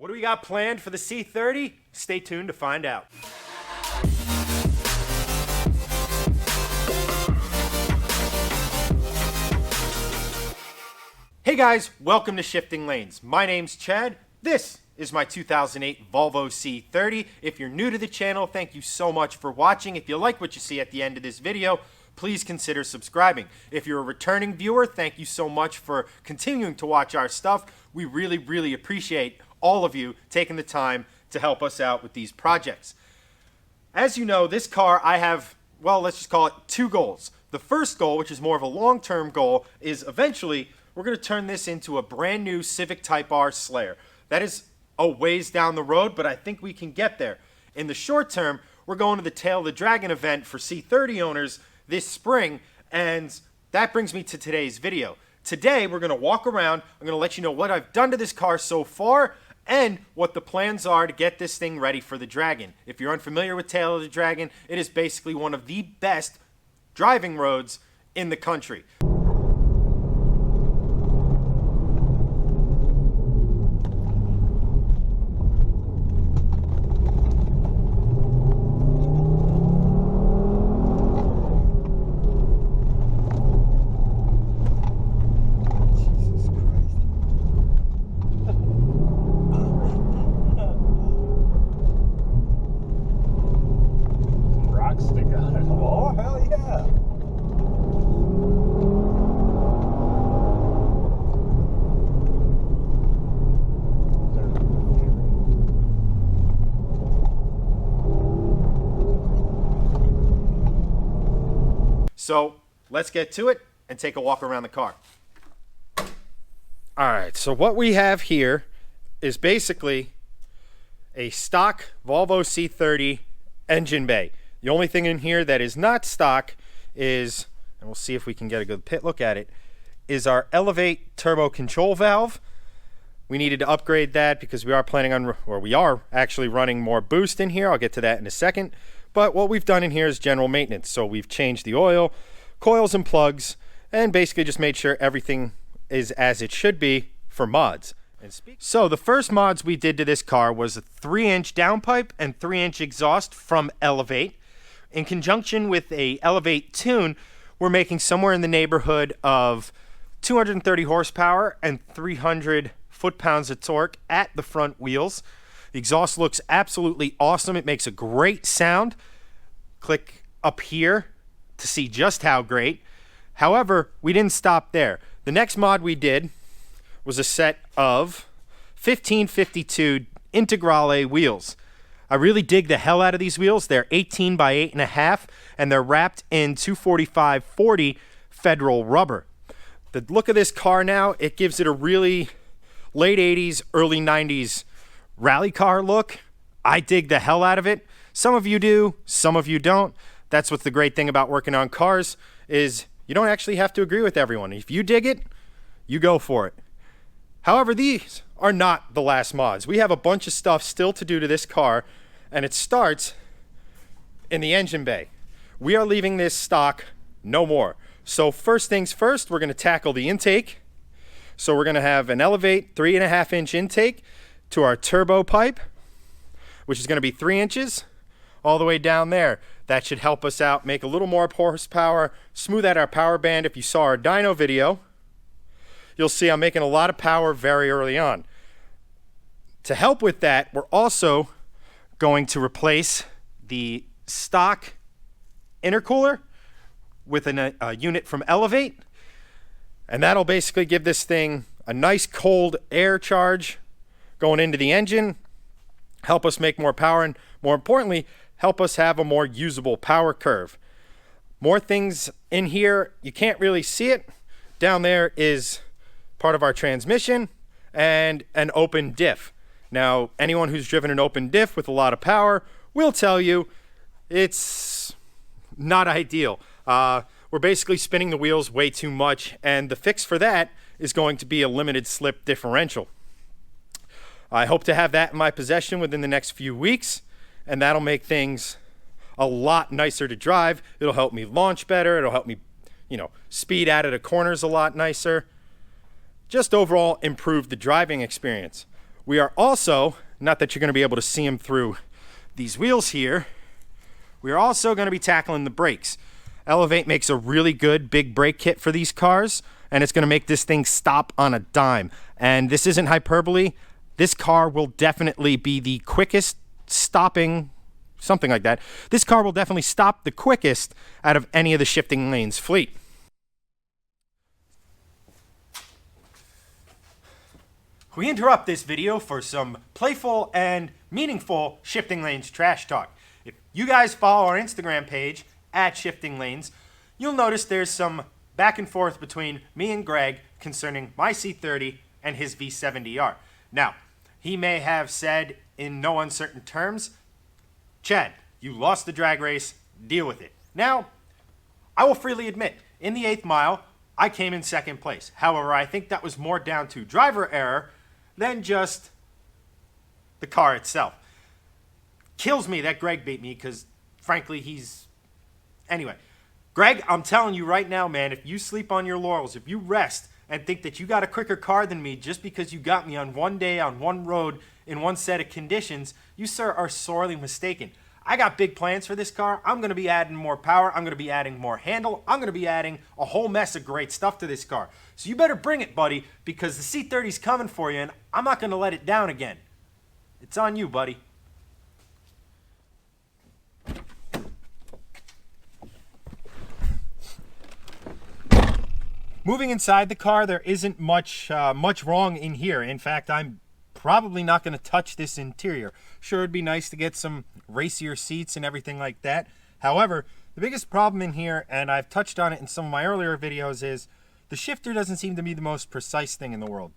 What do we got planned for the C30? Stay tuned to find out. Hey guys, welcome to Shifting Lanes. My name's Chad. This is my 2008 Volvo C30. If you're new to the channel, thank you so much for watching. If you like what you see at the end of this video, please consider subscribing. If you're a returning viewer, thank you so much for continuing to watch our stuff. We really appreciate all of you taking the time to help us out with these projects. As you know, this car I have, well, let's just call it two goals. The first goal, which is more of a long-term goal, is eventually we're going to turn this into a brand new Civic Type R Slayer. That is a ways down the road, but I think we can get there. In the short term, we're going to the Tail of the Dragon event for C30 owners this spring, and that brings me to today's video. Today, we're going to walk around. I'm going to let you know what I've done to this car so far and what the plans are to get this thing ready for the Dragon. If you're unfamiliar with Tail of the Dragon, it is basically one of the best driving roads in the country. So let's get to it and take a walk around the car. All right, so what we have here is basically a stock Volvo C30 engine bay. The only thing in here that is not stock is, and we'll see if we can get a good pit look at it, is our Elevate turbo control valve. We needed to upgrade that because we are planning on, or we are actually running more boost in here. I'll get to that in a second. But what we've done in here is general maintenance. So we've changed the oil, coils and plugs, and basically just made sure everything is as it should be for mods. So the first mods we did to this car was a 3-inch downpipe and 3-inch exhaust from Elevate. In conjunction with a Elevate tune, we're making somewhere in the neighborhood of 230 horsepower and 300 foot-pounds of torque at the front wheels. The exhaust looks absolutely awesome. It makes a great sound. Click up here to see just how great. However, we didn't stop there. The next mod we did was a set of 1552 Integrale wheels. I really dig the hell out of these wheels. They're 18 by 8.5, and they're wrapped in 245/40 Federal rubber. The look of this car now, it gives it a really late 80s, early 90s rally car look. I dig the hell out of it. Some of you do, some of you don't. That's what's the great thing about working on cars, is you don't actually have to agree with everyone. If you dig it, you go for it. However, these are not the last mods. We have a bunch of stuff still to do to this car, and it starts in the engine bay. We are leaving this stock no more. So first things first, we're going to tackle the intake. So we're going to have an Elevate 3.5-inch intake to our turbo pipe, which is going to be 3 inches all the way down there. That should help us out, make a little more horsepower, smooth out our power band. If you saw our dyno video, you'll see I'm making a lot of power very early on. To help with that, we're also going to replace the stock intercooler with a unit from Elevate, and that'll basically give this thing a nice cold air charge going into the engine, help us make more power, and more importantly, help us have a more usable power curve. More things in here, you can't really see it. Down there is part of our transmission and an open diff. Now, anyone who's driven an open diff with a lot of power will tell you it's not ideal. We're basically spinning the wheels way too much, and the fix for that is going to be a limited slip differential. I hope to have that in my possession within the next few weeks, and that'll make things a lot nicer to drive. It'll help me launch better. It'll help me, speed out of the corners a lot nicer. Just overall improve the driving experience. We are also, not that you're going to be able to see them through these wheels here, we are also going to be tackling the brakes. Elevate makes a really good big brake kit for these cars, and it's going to make this thing stop on a dime. And this isn't hyperbole. This car will definitely be the quickest stopping, something like that. This car will definitely stop the quickest out of any of the shifting lanes fleet. We interrupt this video for some playful and meaningful shifting lanes trash talk. If you guys follow our Instagram page at Shifting Lanes, you'll notice there's some back and forth between me and Greg concerning my C30 and his V70R. Now, he may have said in no uncertain terms, Chad, you lost the drag race, deal with it. Now, I will freely admit, in the 8th mile, I came in 2nd place. However, I think that was more down to driver error than just the car itself. Kills me that Greg beat me because, frankly, Anyway, Greg, I'm telling you right now, man, if you sleep on your laurels, if you rest and think that you got a quicker car than me just because you got me on one day, on one road, in one set of conditions, you, sir, are sorely mistaken. I got big plans for this car. I'm going to be adding more power. I'm going to be adding more handle. I'm going to be adding a whole mess of great stuff to this car. So you better bring it, buddy, because the C30's coming for you, and I'm not going to let it down again. It's on you, buddy. Moving inside the car, there isn't much wrong in here. In fact, I'm probably not going to touch this interior. Sure, it'd be nice to get some racier seats and everything like that. However, the biggest problem in here, and I've touched on it in some of my earlier videos, is the shifter doesn't seem to be the most precise thing in the world.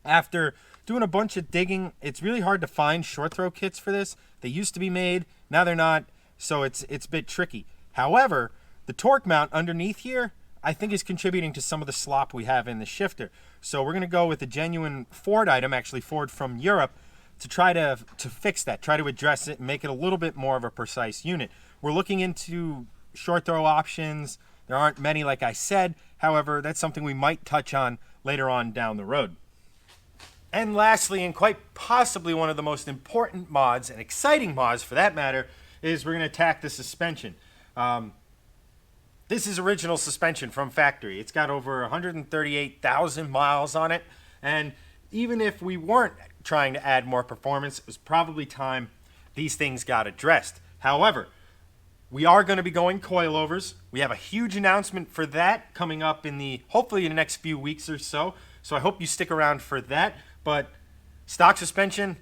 After doing a bunch of digging, it's really hard to find short throw kits for this. They used to be made, now they're not, so it's a bit tricky. However, the torque mount underneath here, I think is contributing to some of the slop we have in the shifter. So we're going to go with a genuine Ford item, actually Ford from Europe, to try to fix that, try to address it and make it a little bit more of a precise unit. We're looking into short throw options. There aren't many, like I said. However, that's something we might touch on later on down the road. And lastly, and quite possibly one of the most important mods, and exciting mods for that matter, is we're going to attack the suspension. This is original suspension from factory. It's got over 138,000 miles on it. And even if we weren't trying to add more performance, it was probably time these things got addressed. However, we are going to be going coilovers. We have a huge announcement for that coming up hopefully in the next few weeks or so. So I hope you stick around for that. But stock suspension,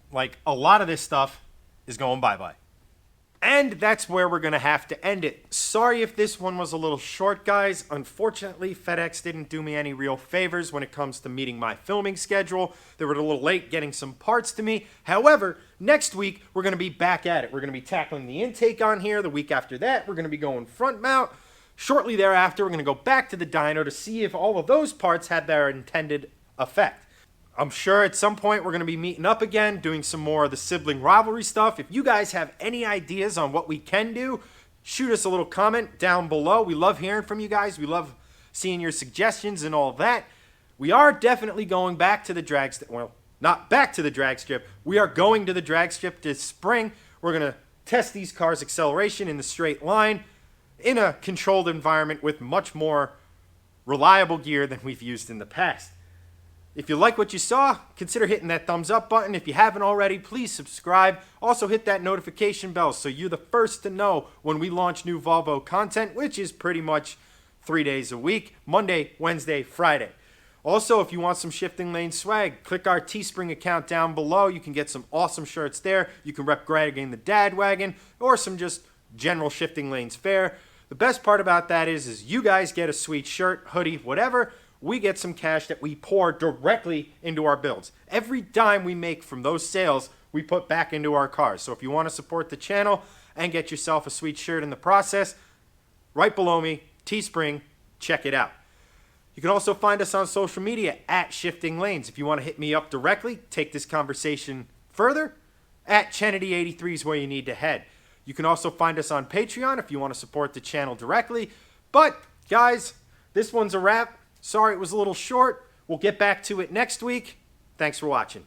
like a lot of this stuff, is going bye-bye. And that's where we're going to have to end it. Sorry if this one was a little short, guys. Unfortunately, FedEx didn't do me any real favors when it comes to meeting my filming schedule. They were a little late getting some parts to me. However, next week, we're going to be back at it. We're going to be tackling the intake on here. The week after that, we're going to be going front mount. Shortly thereafter, we're going to go back to the dyno to see if all of those parts had their intended effect. I'm sure at some point we're going to be meeting up again, doing some more of the Sibling rivalry stuff. If you guys have any ideas on what we can do, shoot us a little comment down below. We love hearing from you guys. We love seeing your suggestions and all that. We are definitely going back to the drag strip. Well, not back to the drag strip. We are going to the drag strip this spring. We're going to test these cars' acceleration in the straight line in a controlled environment with much more reliable gear than we've used in the past. If you like what you saw, consider hitting that thumbs up button. If you haven't already, please subscribe. Also hit that notification bell so you're the first to know when we launch new Volvo content, which is pretty much 3 days a week, Monday, Wednesday, Friday. Also, if you want some Shifting Lane swag, click our Teespring account down below. You can get some awesome shirts there. You can rep Greg in the Dad Wagon or some just general Shifting Lanes fare. The best part about that is you guys get a sweet shirt, hoodie, whatever. We get some cash that we pour directly into our builds. Every dime we make from those sales, we put back into our cars. So if you want to support the channel and get yourself a sweet shirt in the process, right below me, Teespring, check it out. You can also find us on social media at Shifting Lanes. If you want to hit me up directly, take this conversation further, at Chenedy83 is where you need to head. You can also find us on Patreon if you want to support the channel directly. But, guys, this one's a wrap. Sorry it was a little short. We'll get back to it next week. Thanks for watching.